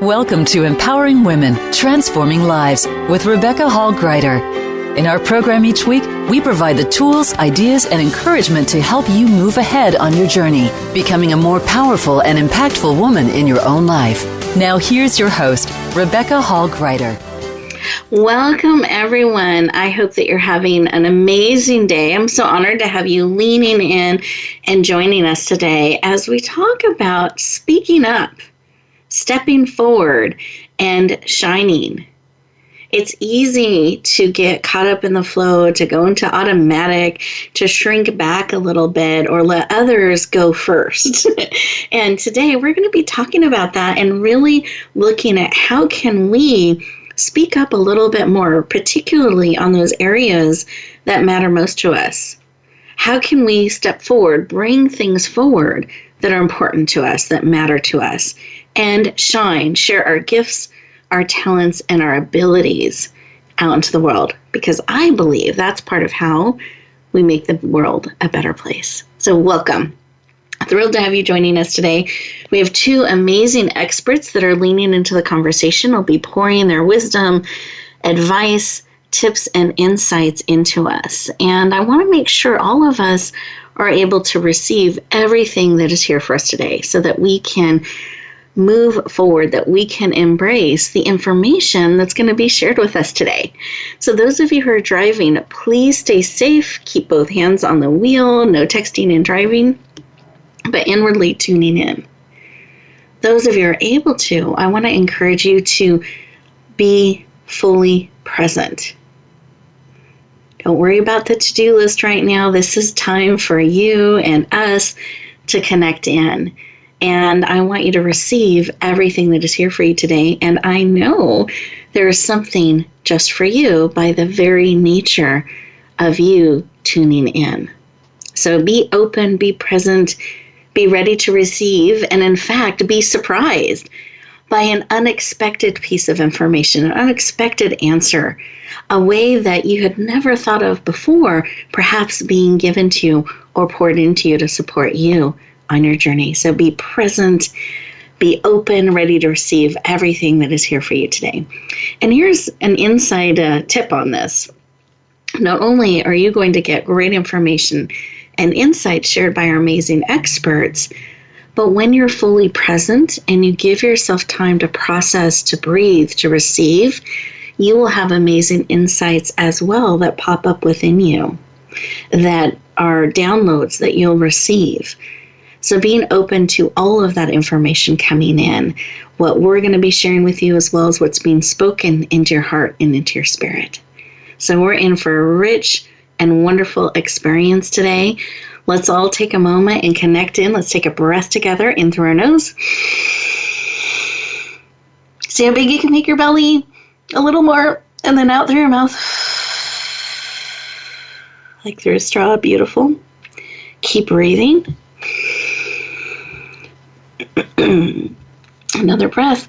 Welcome to Empowering Women, Transforming Lives with Rebecca Hall Gruyter. In our program each week, we provide the tools, ideas, and encouragement to help you move ahead on your journey, becoming a more powerful and impactful woman in your own life. Now here's your host, Rebecca Hall Gruyter. Welcome, everyone. I hope that you're having an amazing day. I'm so honored to have you leaning in and joining us today as we talk about speaking up, stepping forward, and shining. It's easy to get caught up in the flow, to go into automatic, to shrink back a little bit, or let others go first. And today we're going to be talking about that and really looking at how can we speak up a little bit more, particularly on those areas that matter most to us. How can we step forward, bring things forward that are important to us, that matter to us, and shine, share our gifts, our talents, and our abilities out into the world? Because I believe that's part of how we make the world a better place. So welcome. Thrilled to have you joining us today. We have two amazing experts that are leaning into the conversation. They'll be pouring their wisdom, advice, tips, and insights into us. And I want to make sure all of us are able to receive everything that is here for us today so that we can move forward, that we can embrace the information that's going to be shared with us today. So those of you who are driving, please stay safe. Keep both hands on the wheel. No texting and driving, but inwardly tuning in. Those of you who are able to, I want to encourage you to be fully present. Don't worry about the to-do list right now. This is time for you and us to connect in. And I want you to receive everything that is here for you today. And I know there is something just for you by the very nature of you tuning in. So be open, be present, be ready to receive, and in fact, be surprised by an unexpected piece of information, an unexpected answer, a way that you had never thought of before, perhaps being given to you or poured into you to support you on your journey. So be present, be open, ready to receive everything that is here for you today. And here's an inside tip on this. Not only are you going to get great information and insights shared by our amazing experts, but when you're fully present and you give yourself time to process, to breathe, to receive, you will have amazing insights as well that pop up within you, that are downloads that you'll receive. So being open to all of that information coming in, what we're going to be sharing with you, as well as what's being spoken into your heart and into your spirit. So we're in for a rich and wonderful experience today. Let's all take a moment and connect in. Let's take a breath together in through our nose. See how big you can make your belly? A little more, and then out through your mouth. Like through a straw. Beautiful. Keep breathing. Another breath.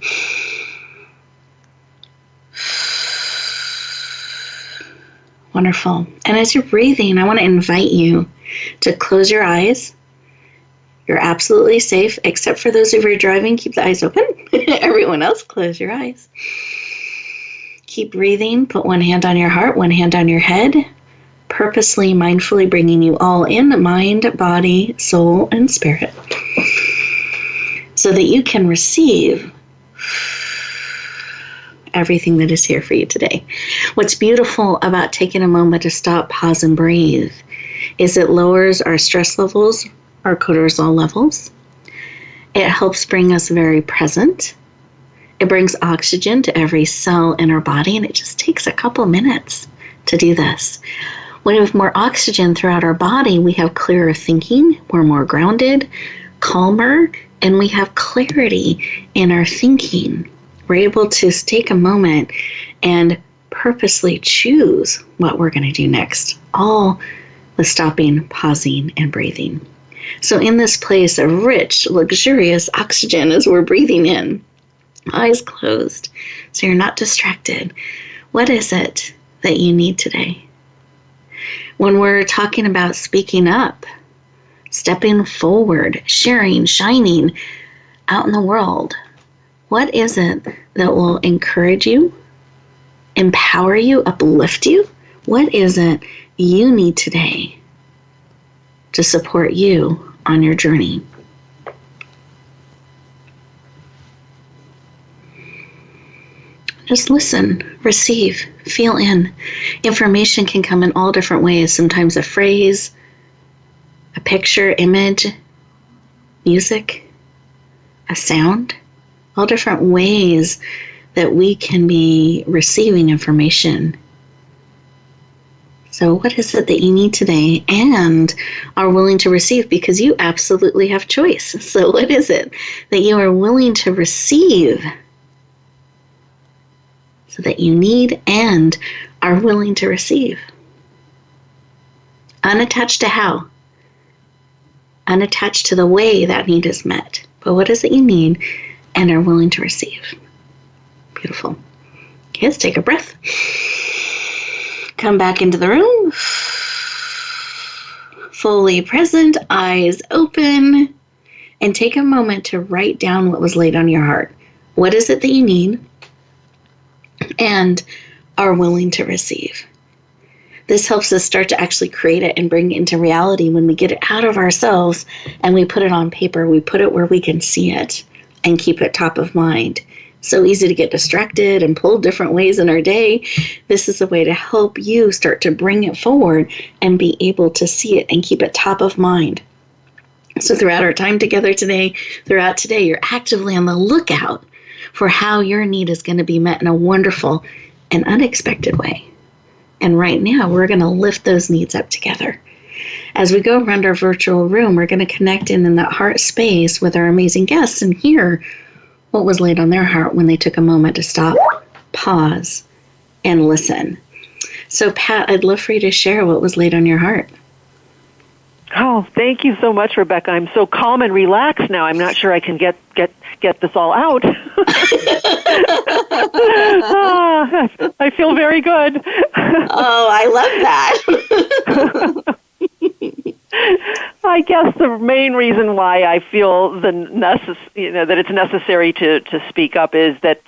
Wonderful. And as you're breathing, I want to invite you to close your eyes. You're absolutely safe, except for those of you who are driving. Keep the eyes open. Everyone else, close your eyes. Keep breathing. Put one hand on your heart, one hand on your head. Purposely, mindfully bringing you all in, mind, body, soul, and spirit, so that you can receive everything that is here for you today. What's beautiful about taking a moment to stop, pause, and breathe is it lowers our stress levels, our cortisol levels. It helps bring us very present. It brings oxygen to every cell in our body, and it just takes a couple minutes to do this. When we have more oxygen throughout our body, we have clearer thinking, we're more grounded, calmer, and we have clarity in our thinking. We're able to take a moment and purposely choose what we're going to do next, all with stopping, pausing, and breathing. So in this place of rich, luxurious oxygen as we're breathing in, eyes closed, so you're not distracted, what is it that you need today? When we're talking about speaking up, stepping forward, sharing, shining out in the world, What is it that will encourage you, empower you, uplift you? What is it you need today to support you on your journey? Just listen, receive, feel in. Information can come in all different ways. Sometimes a phrase, a picture, image, music, a sound, all different ways that we can be receiving information. So what is it that you need today and are willing to receive? Because you absolutely have choice. So what is it that you are willing to receive so that you need and are willing to receive? Unattached to how? Unattached to the way that need is met. But what is it you need and are willing to receive? Beautiful. Okay, let's take a breath. Come back into the room. Fully present, eyes open, and take a moment to write down what was laid on your heart. What is it that you need and are willing to receive? This helps us start to actually create it and bring it into reality when we get it out of ourselves and we put it on paper. We put it where we can see it and keep it top of mind. So easy to get distracted and pulled different ways in our day. This is a way to help you start to bring it forward and be able to see it and keep it top of mind. So throughout our time together today, you're actively on the lookout for how your need is going to be met in a wonderful and unexpected way. And right now, we're going to lift those needs up together. As we go around our virtual room, we're going to connect in that heart space with our amazing guests and hear what was laid on their heart when they took a moment to stop, pause, and listen. So, Pat, I'd love for you to share what was laid on your heart. Oh, thank you so much, Rebecca. I'm so calm and relaxed now. I'm not sure I can get this all out. I feel very good. Oh, I love that. I guess the main reason why I feel that it's necessary to speak up is that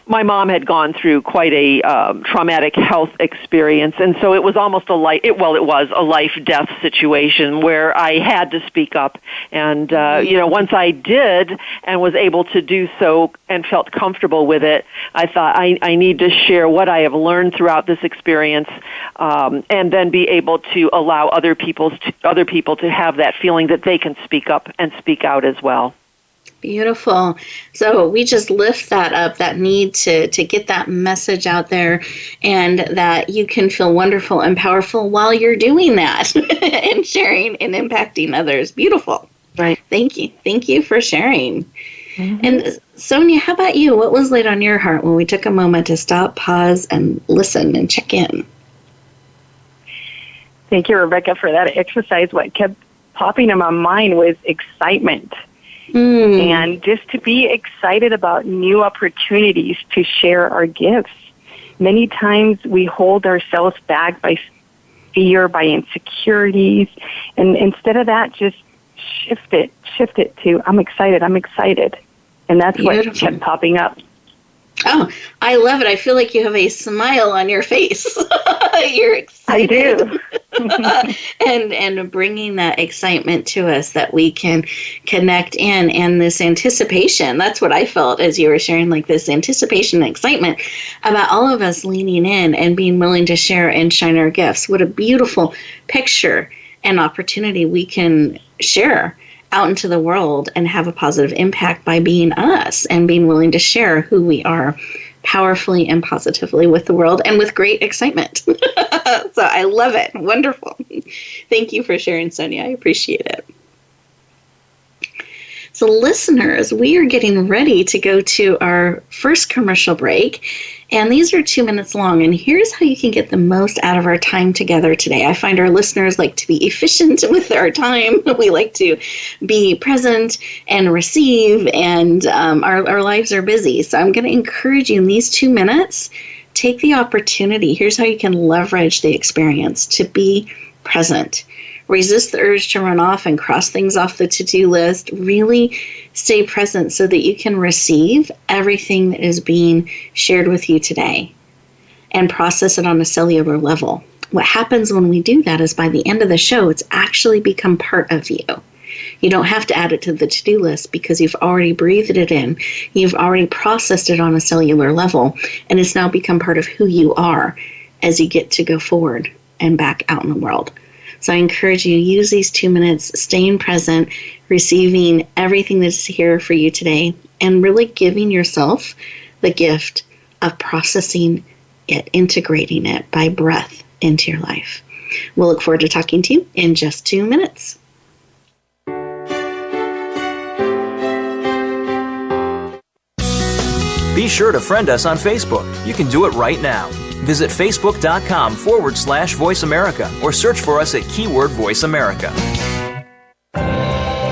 my mom had gone through quite a traumatic health experience, and so it was almost it was a life-death situation where I had to speak up. And once I did and was able to do so and felt comfortable with it, I thought I need to share what I have learned throughout this experience, and then be able to allow other people to have that feeling that they can speak up and speak out as well. Beautiful. So we just lift that up, that need to get that message out there, and that you can feel wonderful and powerful while you're doing that and sharing and impacting others. Beautiful. Right. Thank you. Thank you for sharing. Mm-hmm. And Sonia, how about you? What was laid on your heart when we took a moment to stop, pause, and listen and check in? Thank you, Rebecca, for that exercise. What kept popping in my mind was excitement. And just to be excited about new opportunities to share our gifts. Many times we hold ourselves back by fear, by insecurities. And instead of that, just shift it to, I'm excited. And that's Beautiful. what kept popping up. Oh, I love it. I feel like you have a smile on your face. You're excited. I do. and bringing that excitement to us that we can connect in, and this anticipation. That's what I felt as you were sharing, like this anticipation and excitement about all of us leaning in and being willing to share and shine our gifts. What a beautiful picture and opportunity we can share out into the world and have a positive impact by being us and being willing to share who we are powerfully and positively with the world and with great excitement. So I love it. Wonderful. Thank you for sharing, Sonia. I appreciate it. So listeners, we are getting ready to go to our first commercial break, and these are 2 minutes long, and here's how you can get the most out of our time together today. I find our listeners like to be efficient with our time. We like to be present and receive, and our lives are busy. So I'm going to encourage you in these 2 minutes, take the opportunity. Here's how you can leverage the experience to be present. Resist the urge to run off and cross things off the to-do list. Really stay present so that you can receive everything that is being shared with you today and process it on a cellular level. What happens when we do that is by the end of the show, it's actually become part of you. You don't have to add it to the to-do list because you've already breathed it in. You've already processed it on a cellular level, and it's now become part of who you are as you get to go forward and back out in the world. So I encourage you to use these 2 minutes, staying present, receiving everything that's here for you today, and really giving yourself the gift of processing it, integrating it by breath into your life. We'll look forward to talking to you in just 2 minutes. Be sure to friend us on Facebook. You can do it right now. Visit facebook.com/Voice America or search for us at keyword Voice America.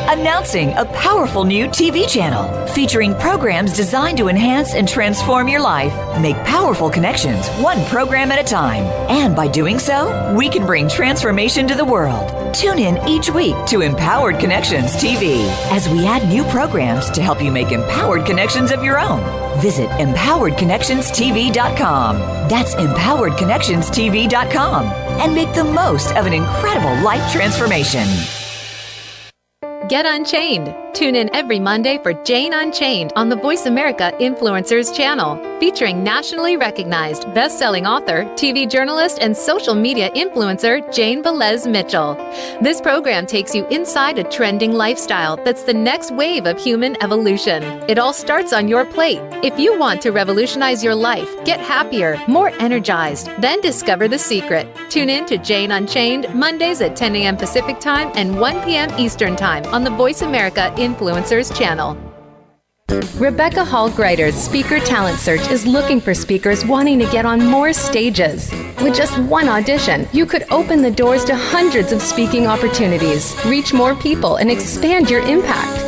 Announcing a powerful new TV channel featuring programs designed to enhance and transform your life. Make powerful connections, one program at a time. And by doing so, we can bring transformation to the world. Tune in each week to Empowered Connections TV as we add new programs to help you make empowered connections of your own. Visit empoweredconnectionstv.com. That's empoweredconnectionstv.com. And make the most of an incredible life transformation. Get Unchained. Tune in every Monday for Jane Unchained on the Voice America Influencers channel, featuring nationally recognized best-selling author, TV journalist, and social media influencer Jane Velez Mitchell. This program takes you inside a trending lifestyle that's the next wave of human evolution. It all starts on your plate. If you want to revolutionize your life, get happier, more energized, then discover the secret. Tune in to Jane Unchained Mondays at 10 a.m. Pacific Time and 1 p.m. Eastern Time on the Voice America Influencers channel. Rebecca Hall Gruyter's Speaker Talent Search is looking for speakers wanting to get on more stages. With just one audition, you could open the doors to hundreds of speaking opportunities, reach more people, and expand your impact.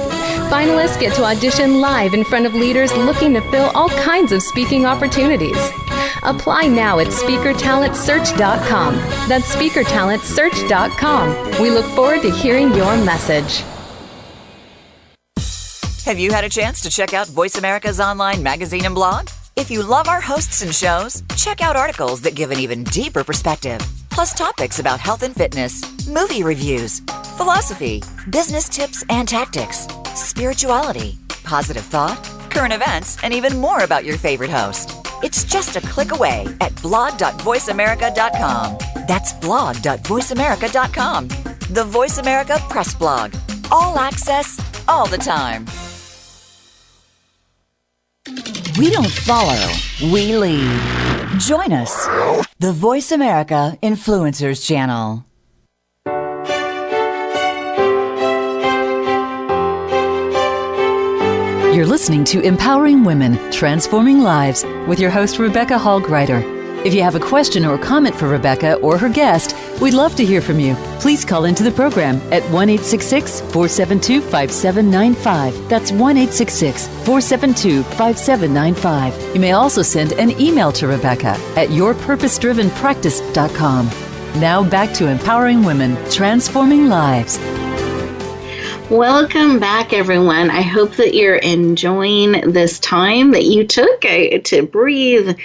Finalists get to audition live in front of leaders looking to fill all kinds of speaking opportunities. Apply now at speakertalentsearch.com. That's speakertalentsearch.com. We look forward to hearing your message. Have you had a chance to check out Voice America's online magazine and blog? If you love our hosts and shows, check out articles that give an even deeper perspective, plus topics about health and fitness, movie reviews, philosophy, business tips and tactics, spirituality, positive thought, current events, and even more about your favorite host. It's just a click away at blog.voiceamerica.com. That's blog.voiceamerica.com. The Voice America Press Blog. All access, all the time. We don't follow, we lead. Join us, the Voice America Influencers Channel. You're listening to Empowering Women, Transforming Lives with your host, Rebecca Hall Gruyter. If you have a question or comment for Rebecca or her guest, we'd love to hear from you. Please call into the program at 1-866-472-5795. That's 1-866-472-5795. You may also send an email to Rebecca at yourpurposedrivenpractice.com. Now back to Empowering Women, Transforming Lives. Welcome back, everyone. I hope that you're enjoying this time that you took to breathe,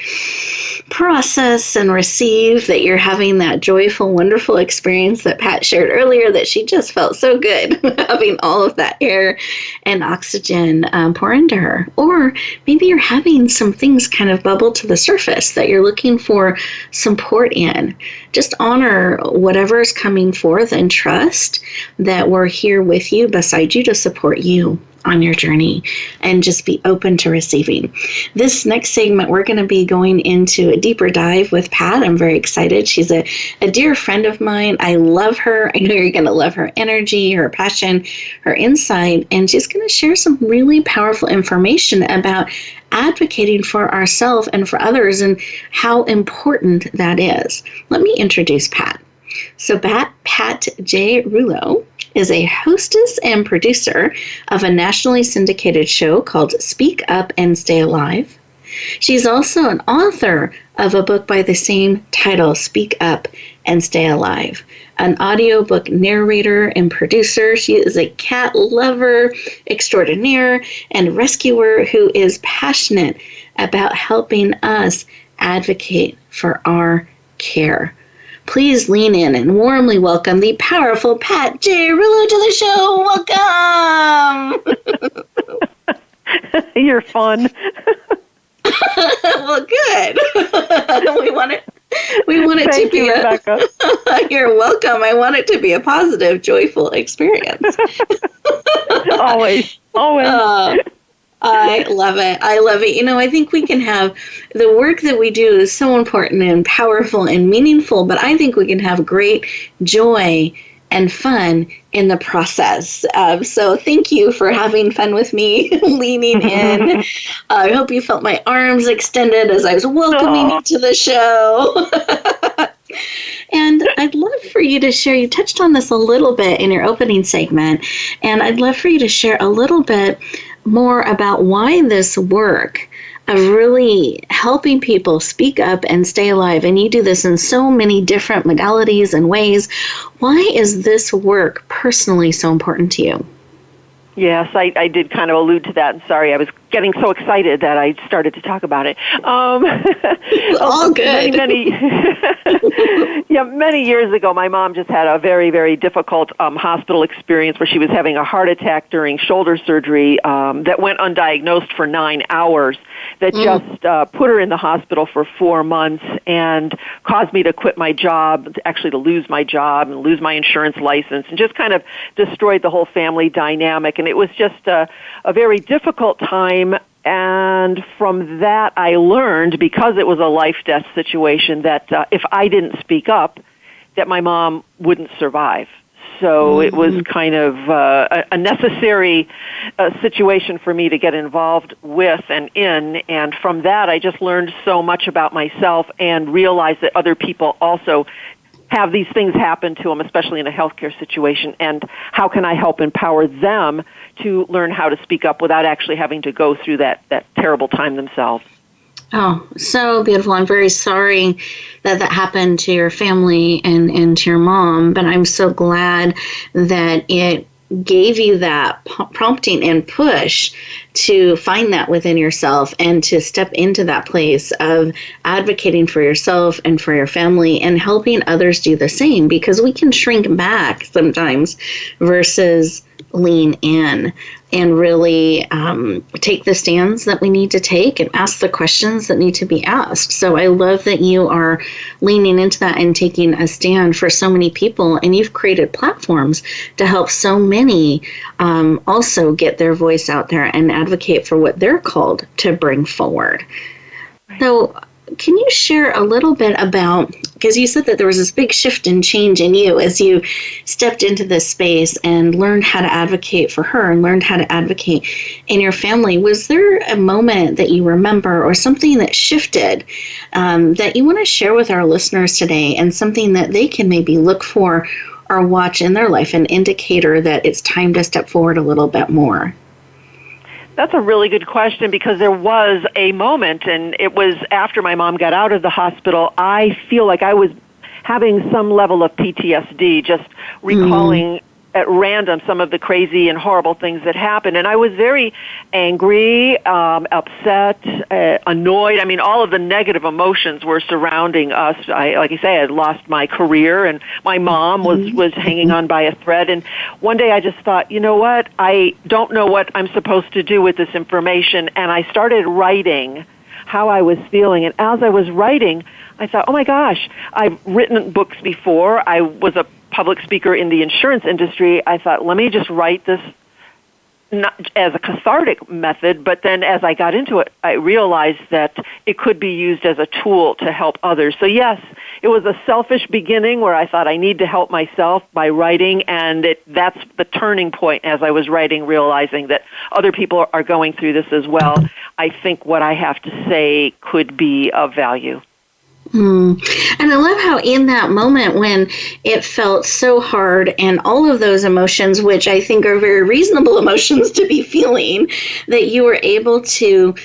process, and receive, that you're having that joyful, wonderful experience that Pat shared earlier, that she just felt so good having all of that air and oxygen pour into her. Or maybe you're having some things kind of bubble to the surface that you're looking for support in. Just honor whatever is coming forth and trust that we're here with you, beside you, to support you on your journey, and just be open to receiving. This next segment, we're going to be going into a deeper dive with Pat. I'm very excited. She's a dear friend of mine. I love her. I know you're going to love her energy, her passion, her insight, and she's going to share some really powerful information about advocating for ourselves and for others and how important that is. Let me introduce Pat. So Pat J. Rouleau is a hostess and producer of a nationally syndicated show called Speak Up and Stay Alive. She's also an author of a book by the same title, Speak Up and Stay Alive, an audiobook narrator and producer. She is a cat lover extraordinaire and rescuer who is passionate about helping us advocate for our care. Please lean in and warmly welcome the powerful Pat J. Rillo to the show. Welcome. You're fun. Well, good. We want it to be Rebecca. You're welcome. I want it to be a positive, joyful experience. Always. I love it. I think we can have the work that we do is so important and powerful and meaningful, but I think we can have great joy and fun in the process. So thank you for having fun with me, leaning in. I hope you felt my arms extended as I was welcoming you to the show. And I'd love for you to share, you touched on this a little bit in your opening segment, and I'd love for you to share a little bit more about why this work of really helping people speak up and stay alive, and you do this in so many different modalities and ways. Why is this work personally so important to you? Yes, I did kind of allude to that. And sorry, I was getting so excited that I started to talk about it. All good. Many years ago, my mom just had a very, very difficult hospital experience where she was having a heart attack during shoulder surgery that went undiagnosed for 9 hours, that just put her in the hospital for 4 months and caused me to quit my job, actually to lose my job and lose my insurance license, and just kind of destroyed the whole family dynamic. And it was just a very difficult time. And from that, I learned, because it was a life-death situation, that if I didn't speak up, that my mom wouldn't survive. So it was kind of a necessary situation for me to get involved with and in. And from that, I just learned so much about myself and realized that other people also have these things happen to them, especially in a healthcare situation, and how can I help empower them to learn how to speak up without actually having to go through that terrible time themselves. Oh, so beautiful. I'm very sorry that happened to your family and to your mom, but I'm so glad that it gave you that prompting and push to find that within yourself and to step into that place of advocating for yourself and for your family and helping others do the same, because we can shrink back sometimes versus lean in and really take the stands that we need to take and ask the questions that need to be asked. So I love that you are leaning into that and taking a stand for so many people, and you've created platforms to help so many also get their voice out there and advocate for what they're called to bring forward. Right. So can you share a little bit about, because you said that there was this big shift and change in you as you stepped into this space and learned how to advocate for her and learned how to advocate in your family. Was there a moment that you remember or something that shifted that you want to share with our listeners today, and something that they can maybe look for or watch in their life, an indicator that it's time to step forward a little bit more? That's a really good question, because there was a moment, and it was after my mom got out of the hospital. I feel like I was having some level of PTSD, just recalling at random some of the crazy and horrible things that happened. And I was very angry, upset, annoyed. I mean, all of the negative emotions were surrounding us. Like I say, I had lost my career, and my mom was hanging on by a thread. And one day I just thought, you know what? I don't know what I'm supposed to do with this information. And I started writing how I was feeling. And as I was writing, I thought, oh my gosh, I've written books before. I was a public speaker in the insurance industry. I thought, let me just write this not as a cathartic method, but then as I got into it, I realized that it could be used as a tool to help others. So yes, it was a selfish beginning where I thought I need to help myself by writing, and that's the turning point as I was writing, realizing that other people are going through this as well. I think what I have to say could be of value. And I love how in that moment when it felt so hard and all of those emotions, which I think are very reasonable emotions to be feeling, that you were able to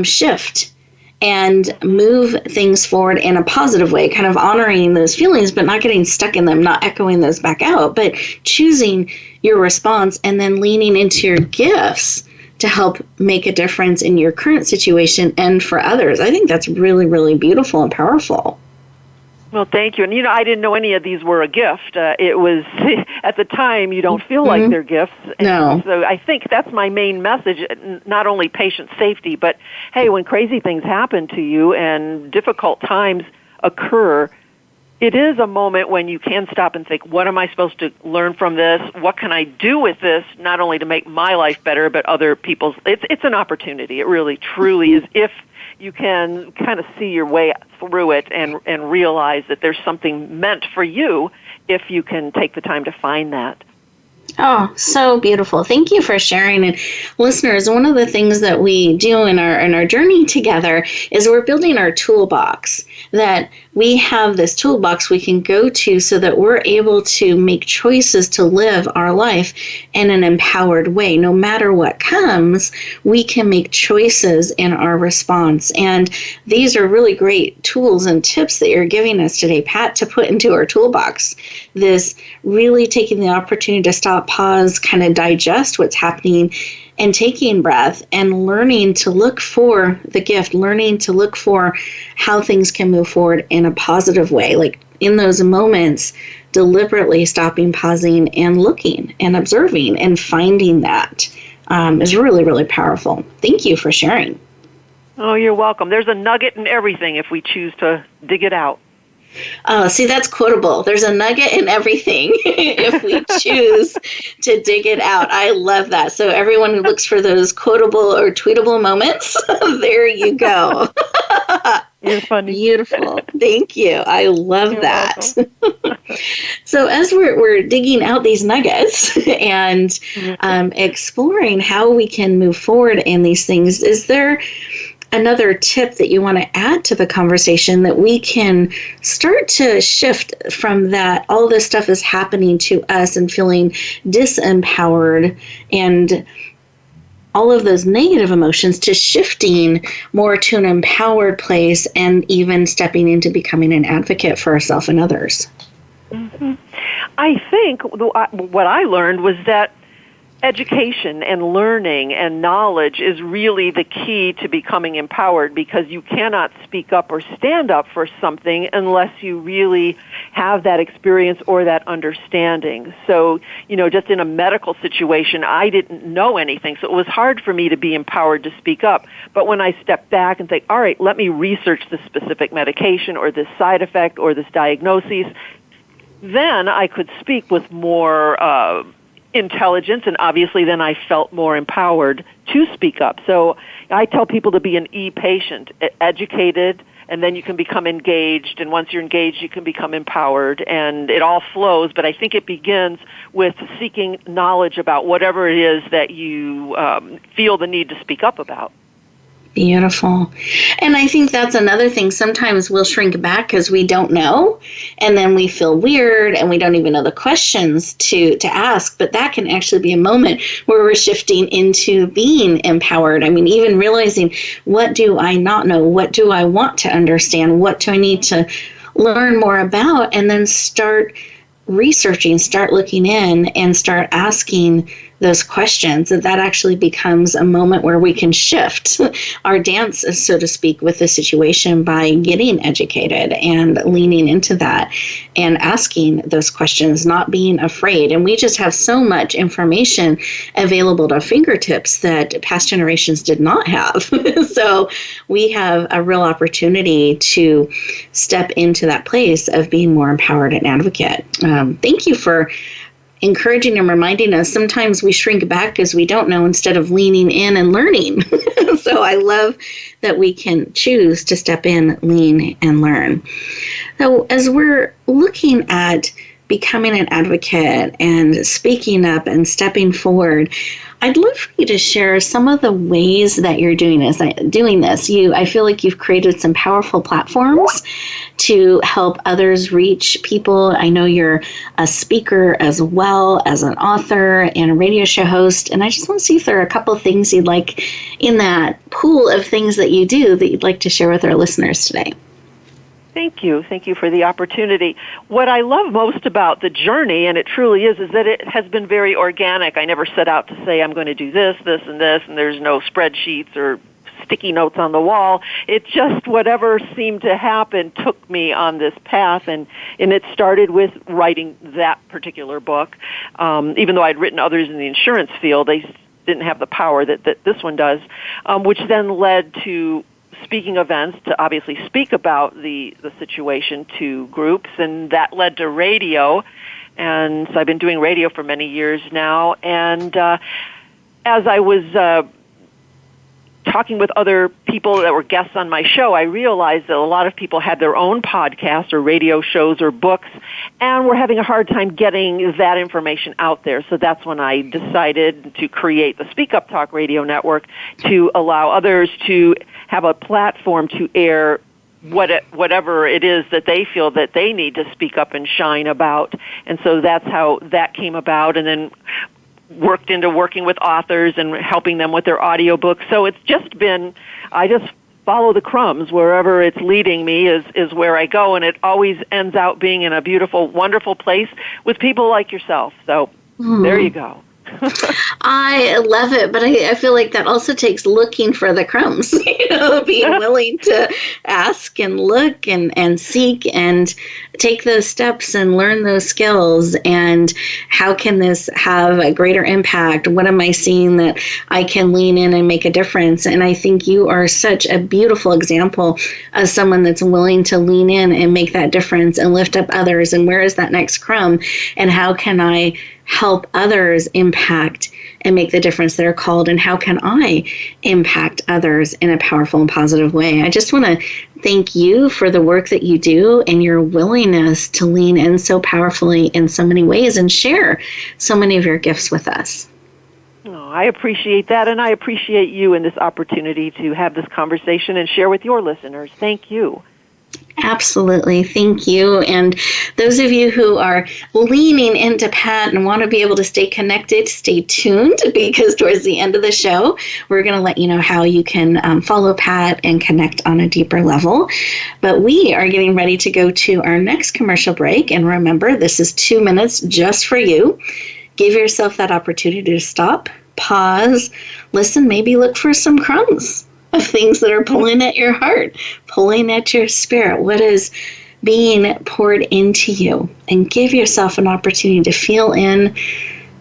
shift and move things forward in a positive way, kind of honoring those feelings, but not getting stuck in them, not echoing those back out, but choosing your response and then leaning into your gifts to help make a difference in your current situation and for others. I think that's really, really beautiful and powerful. Well, thank you. And, I didn't know any of these were a gift. It was, at the time, you don't feel like they're gifts. No. And so I think that's my main message, not only patient safety, but, hey, when crazy things happen to you and difficult times occur, it is a moment when you can stop and think, what am I supposed to learn from this? What can I do with this, not only to make my life better, but other people's? It's an opportunity. It really, truly is, if you can kind of see your way through it and realize that there's something meant for you if you can take the time to find that. Oh, so beautiful. Thank you for sharing. And listeners, one of the things that we do in our journey together is we're building our toolbox, that we have this toolbox we can go to so that we're able to make choices to live our life in an empowered way. No matter what comes, we can make choices in our response. And these are really great tools and tips that you're giving us today, Pat, to put into our toolbox. This really taking the opportunity to stop, pause, kind of digest what's happening, and taking breath and learning to look for the gift, learning to look for how things can move forward in a positive way. Like in those moments, deliberately stopping, pausing, and looking and observing and finding that is really, really powerful. Thank you for sharing. Oh, you're welcome. There's a nugget in everything if we choose to dig it out. See, that's quotable. There's a nugget in everything if we choose to dig it out. I love that. So everyone who looks for those quotable or tweetable moments, there you go. You're funny. Beautiful. Thank you. I love You're that. So as we're digging out these nuggets and exploring how we can move forward in these things, is there another tip that you want to add to the conversation that we can start to shift from that all this stuff is happening to us and feeling disempowered and all of those negative emotions to shifting more to an empowered place and even stepping into becoming an advocate for ourselves and others? Mm-hmm. I think what I learned was that education and learning and knowledge is really the key to becoming empowered, because you cannot speak up or stand up for something unless you really have that experience or that understanding. So, just in a medical situation, I didn't know anything, so it was hard for me to be empowered to speak up. But when I stepped back and think, all right, let me research this specific medication or this side effect or this diagnosis, then I could speak with more intelligence, and obviously then I felt more empowered to speak up. So I tell people to be an e-patient, educated, and then you can become engaged, and once you're engaged, you can become empowered, and it all flows, but I think it begins with seeking knowledge about whatever it is that you feel the need to speak up about. Beautiful. And I think that's another thing. Sometimes we'll shrink back because we don't know, and then we feel weird and we don't even know the questions to ask. But that can actually be a moment where we're shifting into being empowered. I mean, even realizing, what do I not know? What do I want to understand? What do I need to learn more about? And then start researching, start looking in, and start asking those questions. That actually becomes a moment where we can shift our dance, so to speak, with the situation by getting educated and leaning into that and asking those questions, not being afraid. And we just have so much information available to our fingertips that past generations did not have. So we have a real opportunity to step into that place of being more empowered and advocate. Thank you for encouraging and reminding us. Sometimes we shrink back because we don't know instead of leaning in and learning. So I love that we can choose to step in, lean, and learn. So as we're looking at becoming an advocate and speaking up and stepping forward, I'd love for you to share some of the ways that you're doing this. I feel like you've created some powerful platforms to help others reach people. I know you're a speaker as well as an author and a radio show host. And I just want to see if there are a couple of things you'd like in that pool of things that you do that you'd like to share with our listeners today. Thank you. Thank you for the opportunity. What I love most about the journey, and it truly is that it has been very organic. I never set out to say I'm going to do this, this, and this, and there's no spreadsheets or sticky notes on the wall. It just, whatever seemed to happen took me on this path, and it started with writing that particular book. Even though I'd written others in the insurance field, they didn't have the power that this one does, which then led to speaking events to obviously speak about the situation to groups, and that led to radio. And so I've been doing radio for many years now. And as I was talking with other people that were guests on my show, I realized that a lot of people had their own podcasts or radio shows or books, and were having a hard time getting that information out there. So that's when I decided to create the Speak Up Talk Radio Network to allow others to have a platform to air whatever it is that they feel that they need to speak up and shine about. And so that's how that came about, and then worked into working with authors and helping them with their audiobooks. So it's just been, I just follow the crumbs. Wherever it's leading me is where I go, and it always ends out being in a beautiful, wonderful place with people like yourself. So there you go. I love it, but I feel like that also takes looking for the crumbs, being willing to ask and look and seek and take those steps and learn those skills. And how can this have a greater impact? What am I seeing that I can lean in and make a difference? And I think you are such a beautiful example of someone that's willing to lean in and make that difference and lift up others. And where is that next crumb? And how can I help others impact and make the difference they're called, and how can I impact others in a powerful and positive way? I just want to thank you for the work that you do and your willingness to lean in so powerfully in so many ways and share so many of your gifts with us. Oh, I appreciate that, and I appreciate you and this opportunity to have this conversation and share with your listeners. Thank you. Absolutely. Thank you. And those of you who are leaning into Pat and want to be able to stay connected, stay tuned, because towards the end of the show, we're going to let you know how you can follow Pat and connect on a deeper level. But we are getting ready to go to our next commercial break. And remember, this is 2 minutes just for you. Give yourself that opportunity to stop, pause, listen, maybe look for some crumbs of things that are pulling at your heart, pulling at your spirit. What is being poured into you? And give yourself an opportunity to feel in,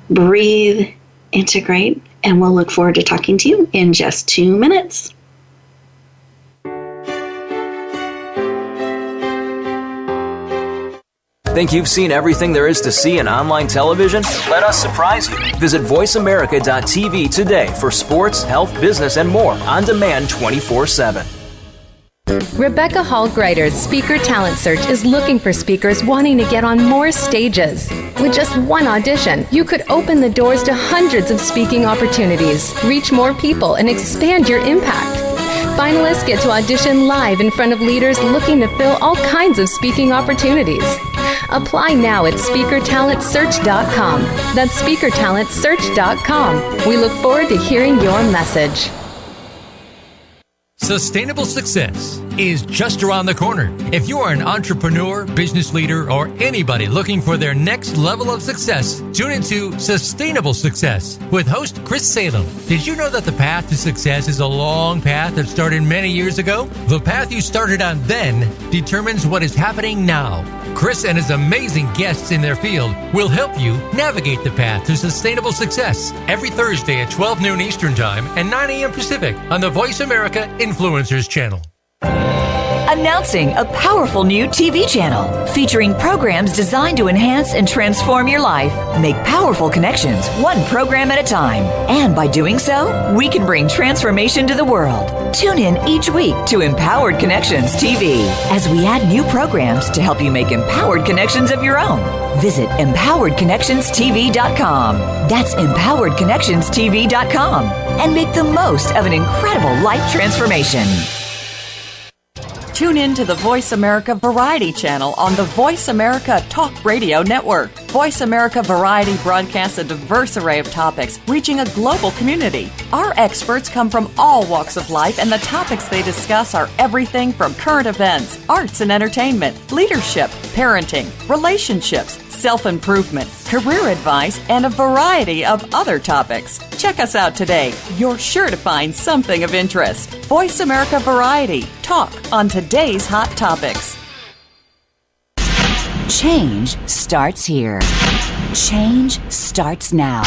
breathe, integrate, and we'll look forward to talking to you in just 2 minutes. Think you've seen everything there is to see in online television? Let us surprise you. Visit voiceamerica.tv today for sports, health, business, and more on demand 24/7. Rebecca Hall Gruyter's Speaker Talent Search is looking for speakers wanting to get on more stages. With just one audition, you could open the doors to hundreds of speaking opportunities, reach more people, and expand your impact. Finalists get to audition live in front of leaders looking to fill all kinds of speaking opportunities. Apply now at speakertalentsearch.com. That's speakertalentsearch.com. We look forward to hearing your message. Sustainable success is just around the corner. If you are an entrepreneur, business leader, or anybody looking for their next level of success, tune into Sustainable Success with host Chris Salem. Did you know that the path to success is a long path that started many years ago? The path you started on then determines what is happening now. Chris and his amazing guests in their field will help you navigate the path to sustainable success every Thursday at 12 noon Eastern Time and 9 a.m. Pacific on the Voice America Influencers Channel. Announcing a powerful new TV channel featuring programs designed to enhance and transform your life. Make powerful connections, one program at a time. And by doing so, we can bring transformation to the world. Tune in each week to Empowered Connections TV as we add new programs to help you make empowered connections of your own. Visit empoweredconnectionstv.com. That's empoweredconnectionstv.com. And make the most of an incredible life transformation. Tune in to the Voice America Variety channel on the Voice America Talk Radio Network. Voice America Variety broadcasts a diverse array of topics, reaching a global community. Our experts come from all walks of life, and the topics they discuss are everything from current events, arts and entertainment, leadership, parenting, relationships, self-improvement, career advice, and a variety of other topics. Check us out today. You're sure to find something of interest. Voice America Variety. Talk on today's hot topics. Change starts here. Change starts now.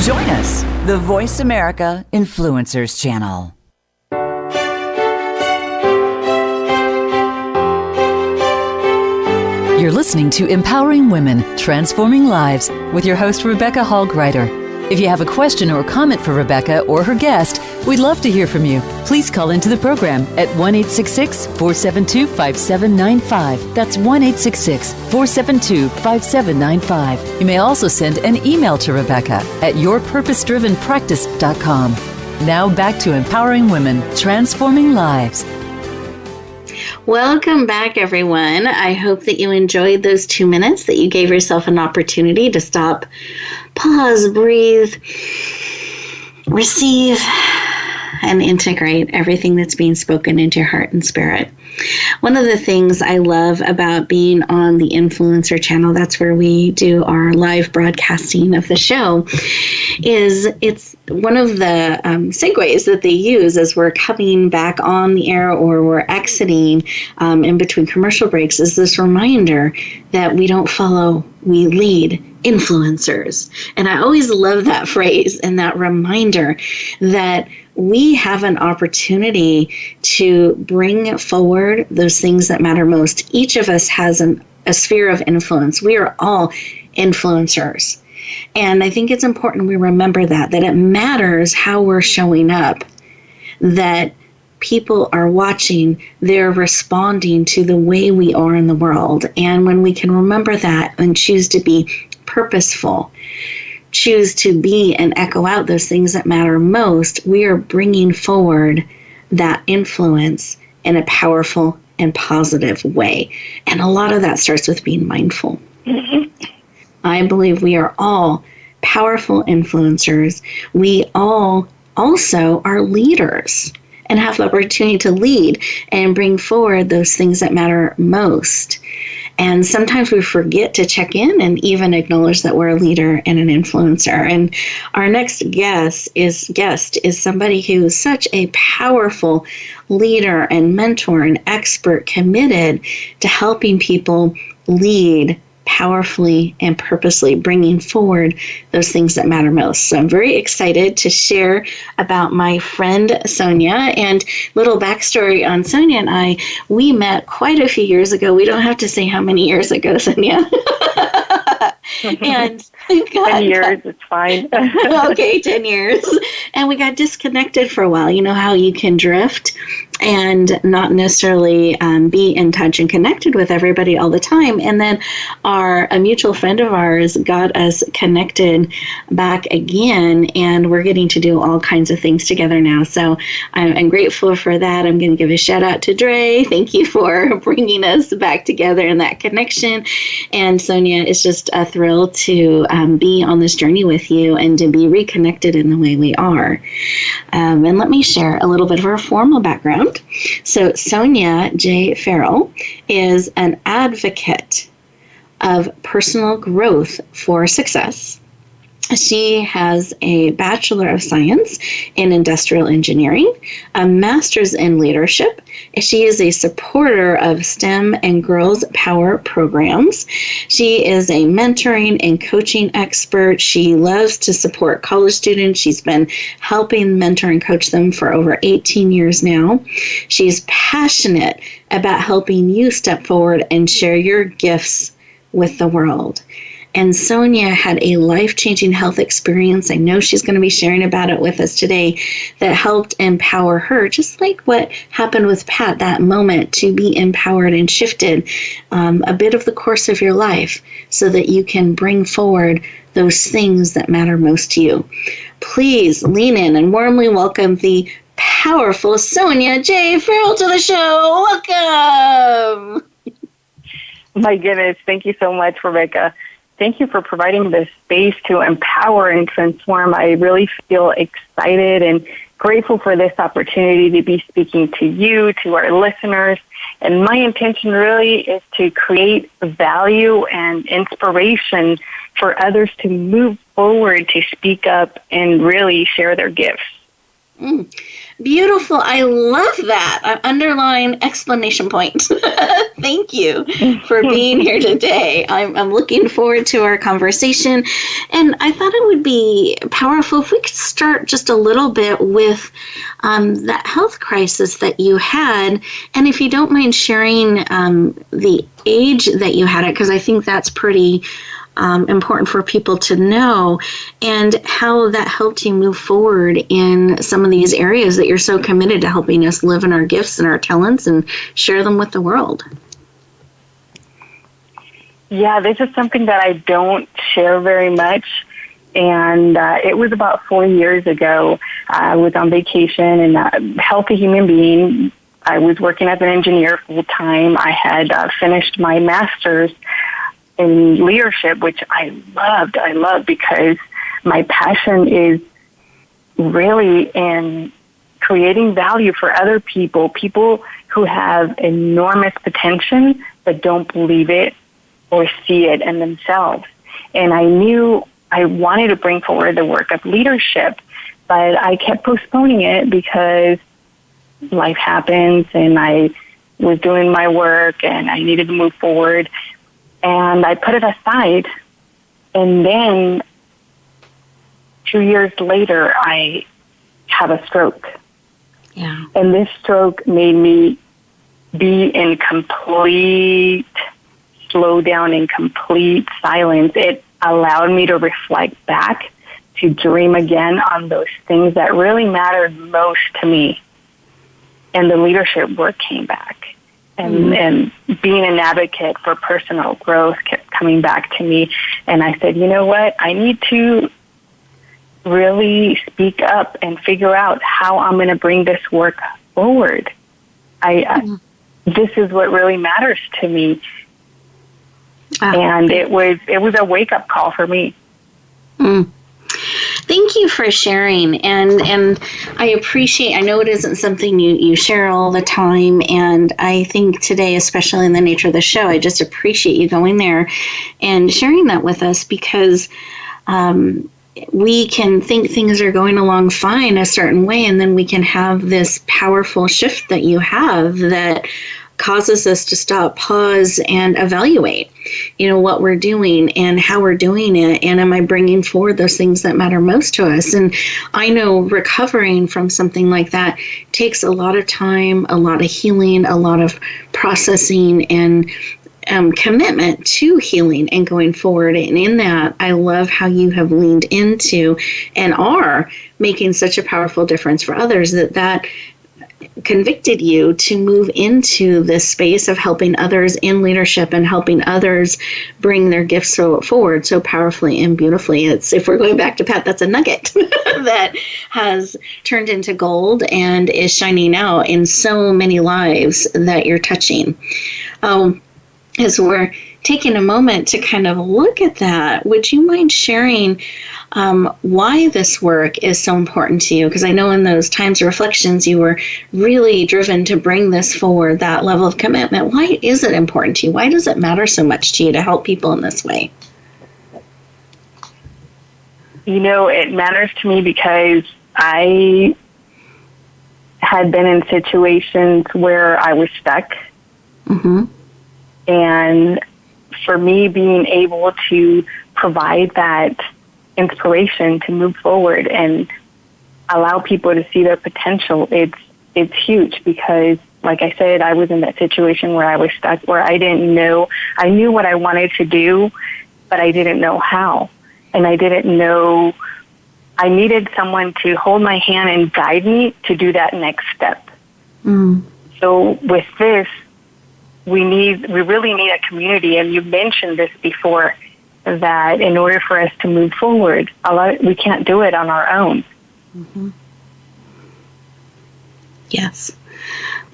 Join us, the Voice America Influencers Channel. You're listening to Empowering Women, Transforming Lives with your host, Rebecca Hall Gruyter. If you have a question or comment for Rebecca or her guest, we'd love to hear from you. Please call into the program at 1-866-472-5795. That's 1-866-472-5795. You may also send an email to Rebecca at yourpurposedrivenpractice.com. Now back to Empowering Women, Transforming Lives. Welcome back, everyone. I hope that you enjoyed those 2 minutes, that you gave yourself an opportunity to stop, pause, breathe, receive, and integrate everything that's being spoken into your heart and spirit. One of the things I love about being on the Influencer channel, that's where we do our live broadcasting of the show, is it's one of the segues that they use as we're coming back on the air or we're exiting in between commercial breaks, is this reminder that we don't follow, we lead influencers. And I always love that phrase and that reminder that we have an opportunity to bring forward those things that matter most. Each of us has a sphere of influence. We are all influencers. And I think it's important we remember that it matters how we're showing up, that people are watching, they're responding to the way we are in the world. And when we can remember that and choose to be purposeful, choose to be and echo out those things that matter most, we are bringing forward that influence in a powerful and positive way. And a lot of that starts with being mindful. I believe we are all powerful influencers. We all also are leaders and have the opportunity to lead and bring forward those things that matter most. And sometimes we forget to check in and even acknowledge that we're a leader and an influencer. And our next guest is somebody who is such a powerful leader and mentor and expert, committed to helping people lead powerfully and purposely, bringing forward those things that matter most. So I'm very excited to share about my friend Sonia, and little backstory on Sonia and I. We met quite a few years ago. We don't have to say how many years ago, Sonia. And 10 years, it's fine. Okay, 10 years. And we got disconnected for a while. You know how you can drift and not necessarily be in touch and connected with everybody all the time. And then a mutual friend of ours got us connected back again, and we're getting to do all kinds of things together now. So I'm grateful for that. I'm going to give a shout out to Dre. Thank you for bringing us back together in that connection. And Sonia, it's just a thrill to be on this journey with you and to be reconnected in the way we are. And let me share a little bit of her formal background. So Sonia J. Farrell is an advocate of personal growth for success. She has a Bachelor of Science in Industrial Engineering, a Master's in Leadership. She is a supporter of STEM and Girls Power programs. She is a mentoring and coaching expert. She loves to support college students. She's been helping mentor and coach them for over 18 years now. She's passionate about helping you step forward and share your gifts with the world. And Sonia had a life-changing health experience. I know she's going to be sharing about it with us today that helped empower her, just like what happened with Pat, that moment to be empowered and shifted a bit of the course of your life so that you can bring forward those things that matter most to you. Please lean in and warmly welcome the powerful Sonia J. Farrell to the show. Welcome. My goodness, thank you so much, Rebecca. Thank you for providing this space to empower and transform. I really feel excited and grateful for this opportunity to be speaking to you, to our listeners. And my intention really is to create value and inspiration for others to move forward, to speak up, and really share their gifts. Beautiful. I love that. Underline exclamation point. Thank you for being here today. I'm looking forward to our conversation. And I thought it would be powerful if we could start just a little bit with that health crisis that you had. And if you don't mind sharing the age that you had it, because I think that's pretty important for people to know, and how that helped you move forward in some of these areas that you're so committed to helping us live in our gifts and our talents and share them with the world. Yeah, this is something that I don't share very much. And it was about 4 years ago. I was on vacation and a healthy human being. I was working as an engineer full time. I had finished my master's in leadership, which I loved because my passion is really in creating value for other people who have enormous potential but don't believe it or see it in themselves. And I knew I wanted to bring forward the work of leadership, but I kept postponing it because life happens and I was doing my work and I needed to move forward. And I put it aside, and then 2 years later, I have a stroke. Yeah. And this stroke made me be in complete slowdown, in complete silence. It allowed me to reflect back, to dream again on those things that really mattered most to me. And the leadership work came back. And being an advocate for personal growth kept coming back to me. And I said, you know what? I need to really speak up and figure out how I'm going to bring this work forward. This is what really matters to me. And it was a wake-up call for me. Thank you for sharing, and I appreciate, I know it isn't something you share all the time, and I think today, especially in the nature of the show, I just appreciate you going there and sharing that with us, because we can think things are going along fine a certain way, and then we can have this powerful shift that you have that causes us to stop, pause, and evaluate, what we're doing and how we're doing it. And am I bringing forward those things that matter most to us? And I know recovering from something like that takes a lot of time, a lot of healing, a lot of processing, and commitment to healing and going forward. And in that, I love how you have leaned into and are making such a powerful difference for others that convicted you to move into this space of helping others in leadership and helping others bring their gifts forward so powerfully and beautifully. If we're going back to Pat, that's a nugget that has turned into gold and is shining out in so many lives that you're touching. As we're taking a moment to kind of look at that, would you mind sharing why this work is so important to you? Because I know in those times of reflections, you were really driven to bring this forward, that level of commitment. Why is it important to you? Why does it matter so much to you to help people in this way? It matters to me because I had been in situations where I was stuck. Mm-hmm. And for me, being able to provide that inspiration to move forward and allow people to see their potential, it's huge, because like I said, I was in that situation where I was stuck, where I didn't know. I knew what I wanted to do, but but I didn't know how. And I didn't know, I needed someone to hold my hand and guide me to do that next step. So with this, we really need a community. And you mentioned this before, that in order for us to move forward, we can't do it on our own. Yes.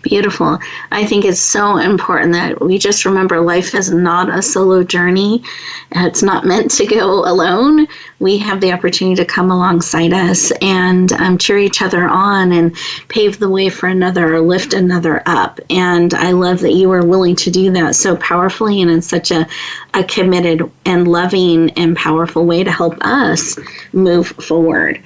Beautiful. I think it's so important that we just remember life is not a solo journey. It's not meant to go alone. We have the opportunity to come alongside us and cheer each other on and pave the way for another or lift another up. And I love that you were willing to do that so powerfully and in such a committed and loving and powerful way to help us move forward.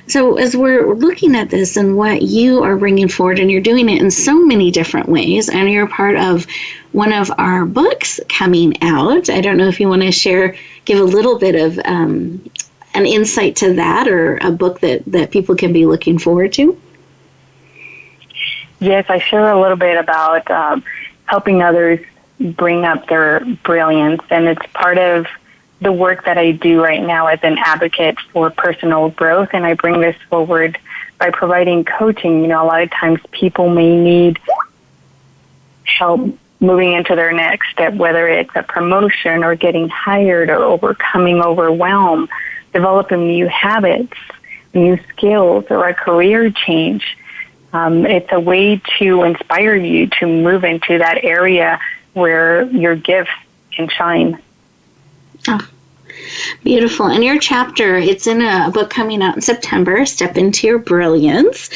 So as we're looking at this and what you are bringing forward, and you're doing it in so many different ways, and you're part of one of our books coming out. I don't know if you want to give a little bit of an insight to that, or a book that people can be looking forward to. Yes, I share a little bit about helping others bring up their brilliance, and it's part of the work that I do right now as an advocate for personal growth, and I bring this forward by providing coaching. You know, a lot of times people may need help moving into their next step, whether it's a promotion or getting hired or overcoming overwhelm, developing new habits, new skills, or a career change. It's a way to inspire you to move into that area where your gifts can shine. Oh, beautiful. And your chapter, it's in a book coming out in September, Step Into Your Brilliance,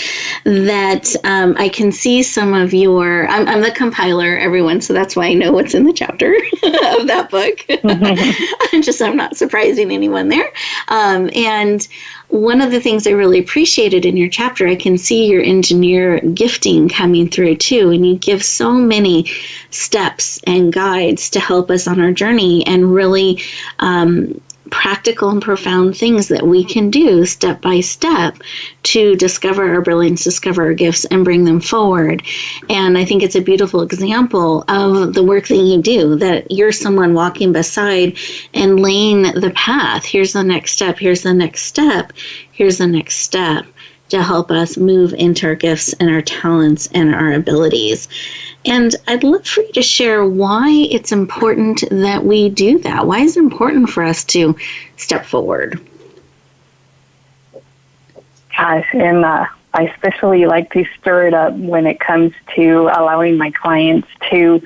that I can see some of your, I'm the compiler, everyone, so that's why I know what's in the chapter of that book. I'm not surprising anyone there. And one of the things I really appreciated in your chapter, I can see your engineer gifting coming through too, and you give so many steps and guides to help us on our journey, and really practical and profound things that we can do step by step to discover our brilliance, discover our gifts, and bring them forward. And I think it's a beautiful example of the work that you do, that you're someone walking beside and laying the path. Here's the next step. Here's the next step. Here's the next step to help us move into our gifts and our talents and our abilities. And I'd love for you to share why it's important that we do that. Why is it important for us to step forward? Gosh, and I especially like to stir it up when it comes to allowing my clients to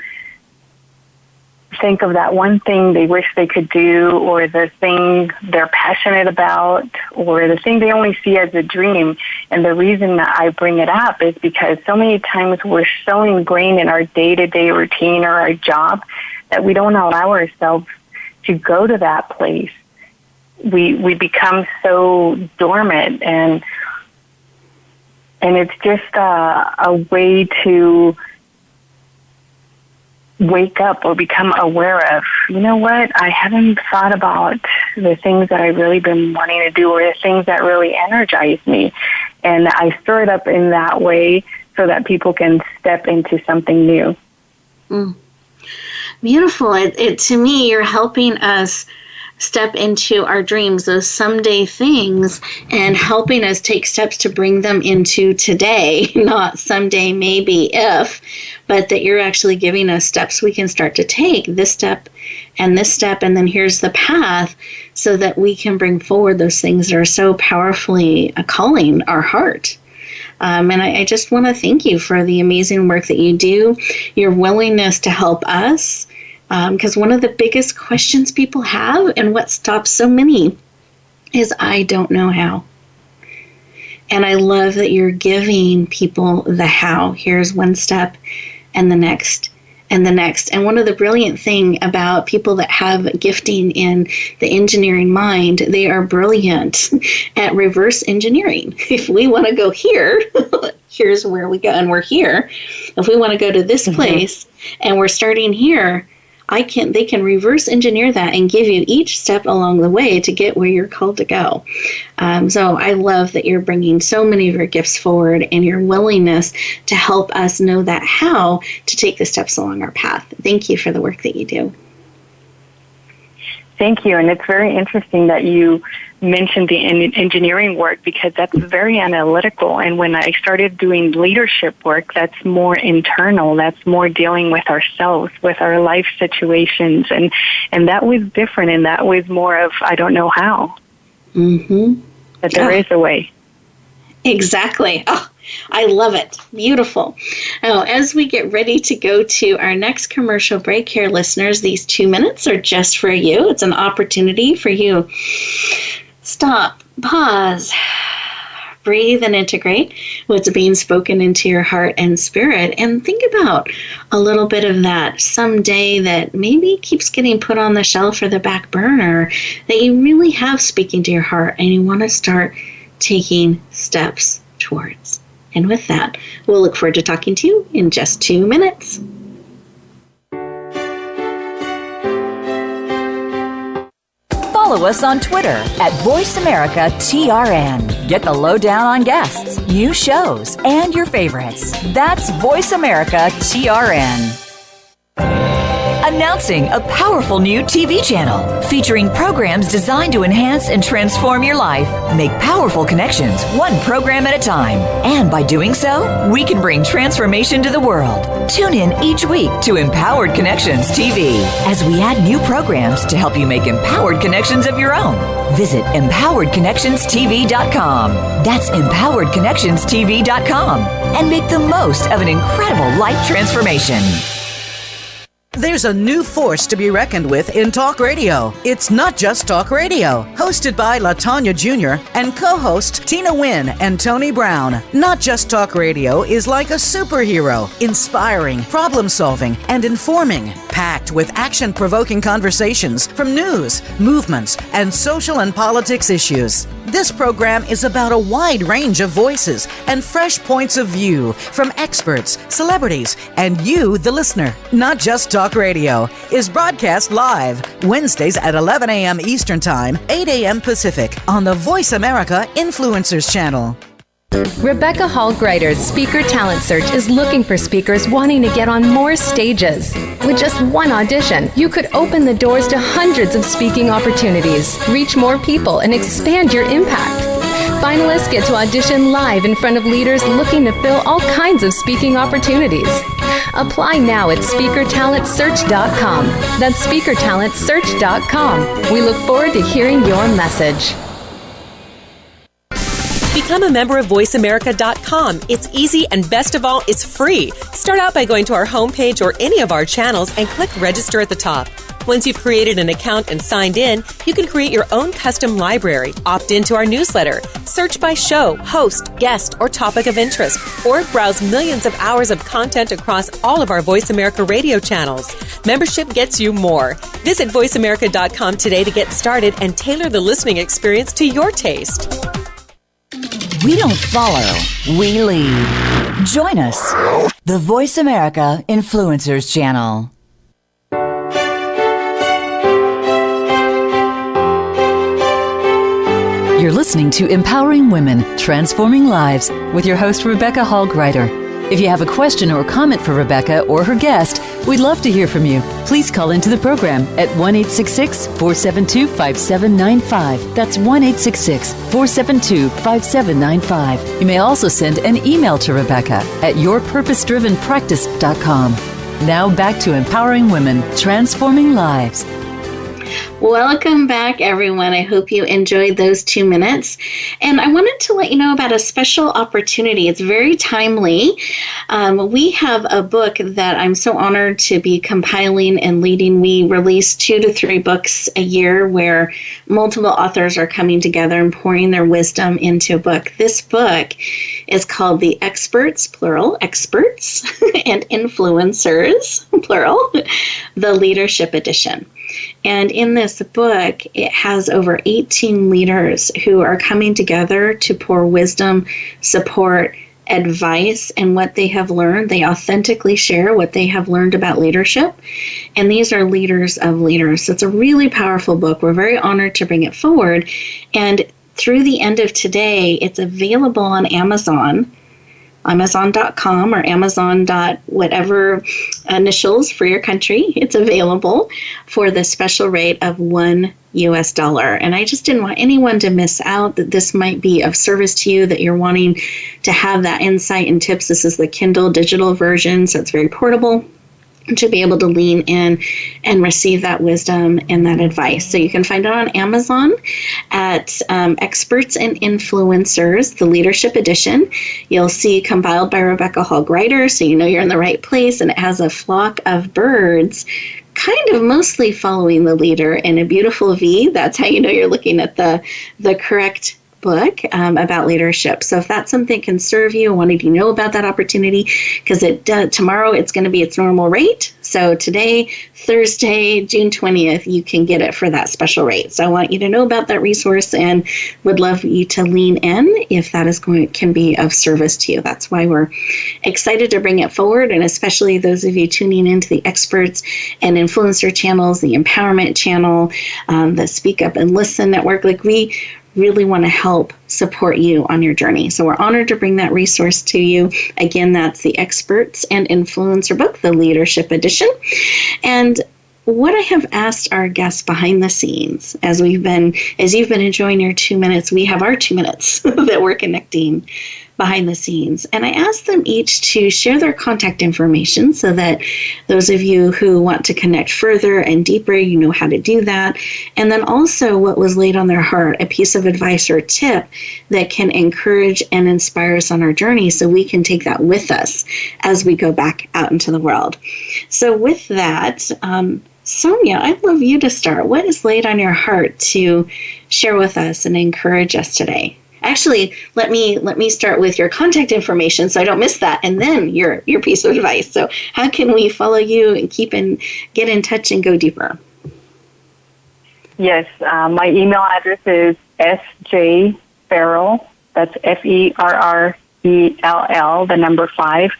think of that one thing they wish they could do, or the thing they're passionate about, or the thing they only see as a dream. And the reason that I bring it up is because so many times we're so ingrained in our day-to-day routine or our job that we don't allow ourselves to go to that place. We become so dormant, and it's just a way to wake up or become aware of, you know what, I haven't thought about the things that I've really been wanting to do, or the things that really energize me. And I stir it up in that way so that people can step into something new. Beautiful. It to me, you're helping us step into our dreams, those someday things, and helping us take steps to bring them into today, not someday, maybe, if, but that you're actually giving us steps we can start to take, this step, and then here's the path, so that we can bring forward those things that are so powerfully calling our heart. And I just want to thank you for the amazing work that you do, your willingness to help us, because one of the biggest questions people have, and what stops so many, is I don't know how. And I love that you're giving people the how. Here's one step, and the next, and the next. And one of the brilliant thing about people that have gifting in the engineering mind, they are brilliant at reverse engineering. If we want to go here, here's where we go, and we're here. If we want to go to this place, and we're starting here, they can reverse engineer that and give you each step along the way to get where you're called to go. So I love that you're bringing so many of your gifts forward, and your willingness to help us know that how to take the steps along our path. Thank you for the work that you do. Thank you. And it's very interesting that you mentioned the engineering work, because that's very analytical. And when I started doing leadership work, that's more internal. That's more dealing with ourselves, with our life situations. And that was different. And that was more of, I don't know how. Mm-hmm. But there is a way. Exactly. Oh, I love it. Beautiful. Oh, as we get ready to go to our next commercial break here, listeners, these 2 minutes are just for you. It's an opportunity for you. Stop, pause, breathe, and integrate what's being spoken into your heart and spirit. And think about a little bit of that someday that maybe keeps getting put on the shelf or the back burner that you really have speaking to your heart and you want to start taking steps towards. And with that, we'll look forward to talking to you in just 2 minutes. Follow us on Twitter at VoiceAmericaTRN. Get the lowdown on guests, new shows, and your favorites. That's VoiceAmericaTRN. Announcing a powerful new TV channel featuring programs designed to enhance and transform your life. Make powerful connections, one program at a time. And by doing so, we can bring transformation to the world. Tune in each week to Empowered Connections TV as we add new programs to help you make empowered connections of your own. Visit empoweredconnectionstv.com. That's empoweredconnectionstv.com. And make the most of an incredible life transformation. There's a new force to be reckoned with in talk radio. It's Not Just Talk Radio, hosted by LaTanya Jr. and co-hosts Tina Wynn and Tony Brown. Not Just Talk Radio is like a superhero, inspiring, problem-solving, and informing, packed with action-provoking conversations from news, movements, and social and politics issues. This program is about a wide range of voices and fresh points of view from experts, celebrities, and you, the listener. Not Just Talk Radio is broadcast live Wednesdays at 11 a.m. Eastern Time, 8 a.m. Pacific on the Voice America Influencers Channel. Rebecca Hall Gruyter's Speaker Talent Search is looking for speakers wanting to get on more stages. With just one audition, you could open the doors to hundreds of speaking opportunities, reach more people, and expand your impact. Finalists get to audition live in front of leaders looking to fill all kinds of speaking opportunities. Apply now at speakertalentsearch.com. That's speakertalentsearch.com. We look forward to hearing your message. Become a member of VoiceAmerica.com. It's easy, and best of all, it's free. Start out by going to our homepage or any of our channels and click Register at the top. Once you've created an account and signed in, you can create your own custom library, opt into our newsletter, search by show, host, guest, or topic of interest, or browse millions of hours of content across all of our Voice America radio channels. Membership gets you more. Visit VoiceAmerica.com today to get started and tailor the listening experience to your taste. We don't follow, we lead. Join us, the Voice America Influencers Channel. You're listening to Empowering Women, Transforming Lives with your host, Rebecca Hall Gruyter. If you have a question or comment for Rebecca or her guest, we'd love to hear from you. Please call into the program at 1-866-472-5795. That's 1-866-472-5795. You may also send an email to Rebecca at yourpurposedrivenpractice.com. Now back to Empowering Women, Transforming Lives. Welcome back, everyone. I hope you enjoyed those 2 minutes. And I wanted to let you know about a special opportunity. It's very timely. We have a book that I'm so honored to be compiling and leading. We release 2 to 3 books a year where multiple authors are coming together and pouring their wisdom into a book. This book is called The Experts, plural, Experts, and Influencers, plural, the Leadership Edition. And in this book, it has over 18 leaders who are coming together to pour wisdom, support, advice, and what they have learned. They authentically share what they have learned about leadership. And these are leaders of leaders. So it's a really powerful book. We're very honored to bring it forward. And through the end of today, it's available on Amazon Amazon.com or Amazon whatever initials for your country. It's available for the special rate of $1. And I just didn't want anyone to miss out that this might be of service to you, that you're wanting to have that insight and tips. This is the Kindle digital version, so it's very portable, to be able to lean in and receive that wisdom and that advice. So you can find it on Amazon at Experts and Influencers, the Leadership Edition. You'll see compiled by Rebecca Hall Gruyter, so you know you're in the right place, and it has a flock of birds kind of mostly following the leader in a beautiful V. That's how you know you're looking at the correct book about leadership. So if that's something that can serve you, wanting to know about that opportunity, because tomorrow it's going to be its normal rate. So today, Thursday, June 20th, you can get it for that special rate. So I want you to know about that resource and would love you to lean in if that can be of service to you. That's why we're excited to bring it forward, and especially those of you tuning into the Experts and Influencer channels, the Empowerment channel, the Speak Up and Listen network. Like, we really want to help support you on your journey. So we're honored to bring that resource to you. Again, that's the Experts and Influencer book, the Leadership Edition. And what I have asked our guests behind the scenes, as you've been enjoying your 2 minutes, we have our 2 minutes that we're connecting behind the scenes. And I asked them each to share their contact information so that those of you who want to connect further and deeper, you know how to do that. And then also what was laid on their heart, a piece of advice or tip that can encourage and inspire us on our journey, so we can take that with us as we go back out into the world. So with that, Sonia, I'd love you to start. What is laid on your heart to share with us and encourage us today? Actually, let me start with your contact information so I don't miss that, and then your piece of advice. So how can we follow you and get in touch and go deeper? Yes, my email address is sjferrell, that's FERRELL, the number 5,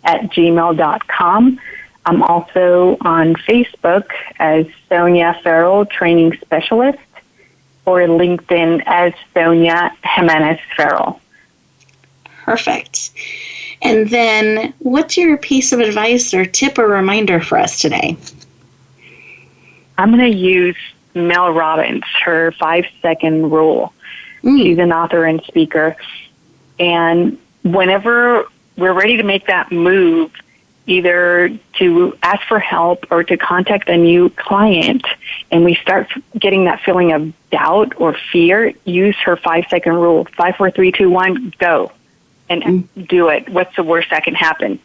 @gmail.com. I'm also on Facebook as Sonia Farrell, Training Specialist, or LinkedIn as Sonia Jimenez Farrell. Perfect. And then what's your piece of advice or tip or reminder for us today? I'm going to use Mel Robbins, her 5-second rule. She's an author and speaker. And whenever we're ready to make that move, either to ask for help or to contact a new client, and we start getting that feeling of doubt or fear, use her 5-second rule. 5, 4, 3, 2, 1, go. And do it. What's the worst that can happen?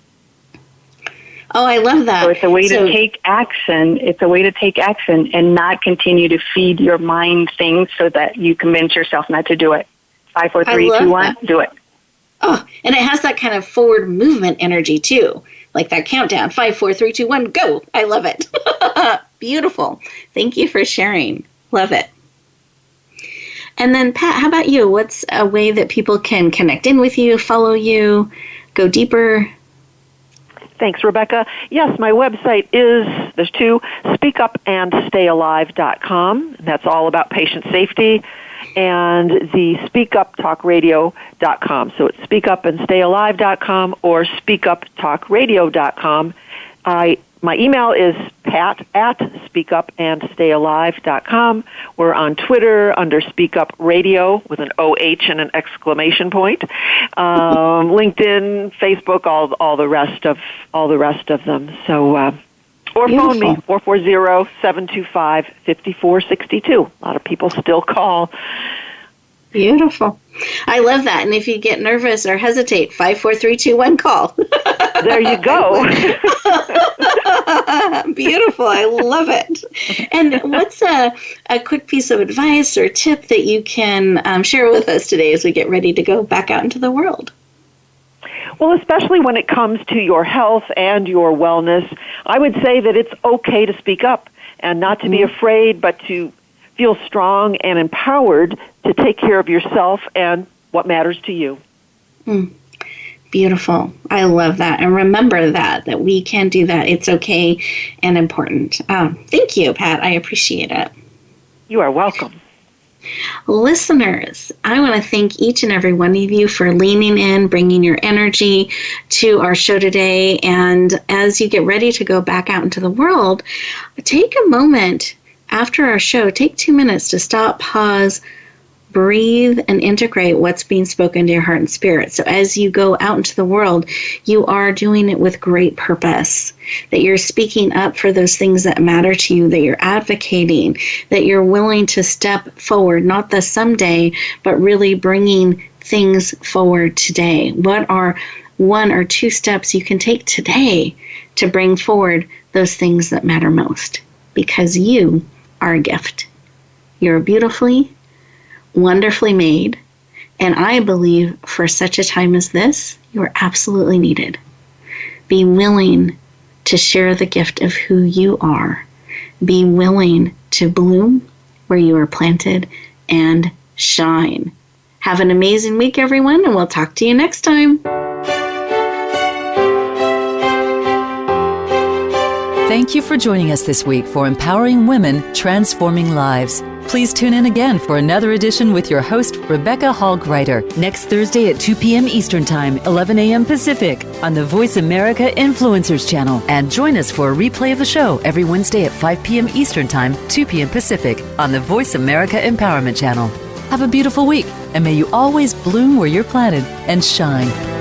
Oh, I love that. So it's a way to take action. It's a way to take action and not continue to feed your mind things so that you convince yourself not to do it. 5, 4, 3, 2, 1, do it. Oh, and it has that kind of forward movement energy too. Like that countdown, 5, 4, 3, 2, 1, go. I love it. Beautiful. Thank you for sharing. Love it. And then Pat, how about you? What's a way that people can connect in with you, follow you, go deeper? Thanks, Rebecca. Yes, my website there's two, speakupandstayalive.com. That's all about patient safety. And the speakuptalkradio.com. So it's speakupandstayalive.com or speakuptalkradio.com. My email is pat@speakupandstayalive.com. We're on Twitter under Speak Up Radio with an OH and an exclamation point. LinkedIn, Facebook, all the rest of them. So or phone me, 440-725-5462. A lot of people still call. Beautiful. I love that. And if you get nervous or hesitate, 5, 4, 3, 2, 1, call. There you go. Beautiful. I love it. And what's a quick piece of advice or tip that you can share with us today as we get ready to go back out into the world? Well, especially when it comes to your health and your wellness, I would say that it's okay to speak up and not to be afraid, but to feel strong and empowered to take care of yourself and what matters to you. Beautiful. I love that. And remember that we can do that. It's okay and important. Thank you, Pat. I appreciate it. You are welcome. Listeners, I want to thank each and every one of you for leaning in, bringing your energy to our show today. And as you get ready to go back out into the world, take a moment after our show, take 2 minutes to stop, pause, breathe, and integrate what's being spoken to your heart and spirit. So as you go out into the world, you are doing it with great purpose, that you're speaking up for those things that matter to you, that you're advocating, that you're willing to step forward, not the someday, but really bringing things forward today. What are 1 or 2 steps you can take today to bring forward those things that matter most? Because you are a gift. You're beautifully, wonderfully made, and I believe for such a time as this, you are absolutely needed. Be willing to share the gift of who you are. Be willing to bloom where you are planted and shine. Have an amazing week, everyone, and we'll talk to you next time. Thank you for joining us this week for Empowering Women, Transforming Lives. Please tune in again for another edition with your host, Rebecca Hall Gruyter, next Thursday at 2 p.m. Eastern Time, 11 a.m. Pacific, on the Voice America Influencers Channel. And join us for a replay of the show every Wednesday at 5 p.m. Eastern Time, 2 p.m. Pacific, on the Voice America Empowerment Channel. Have a beautiful week, and may you always bloom where you're planted and shine.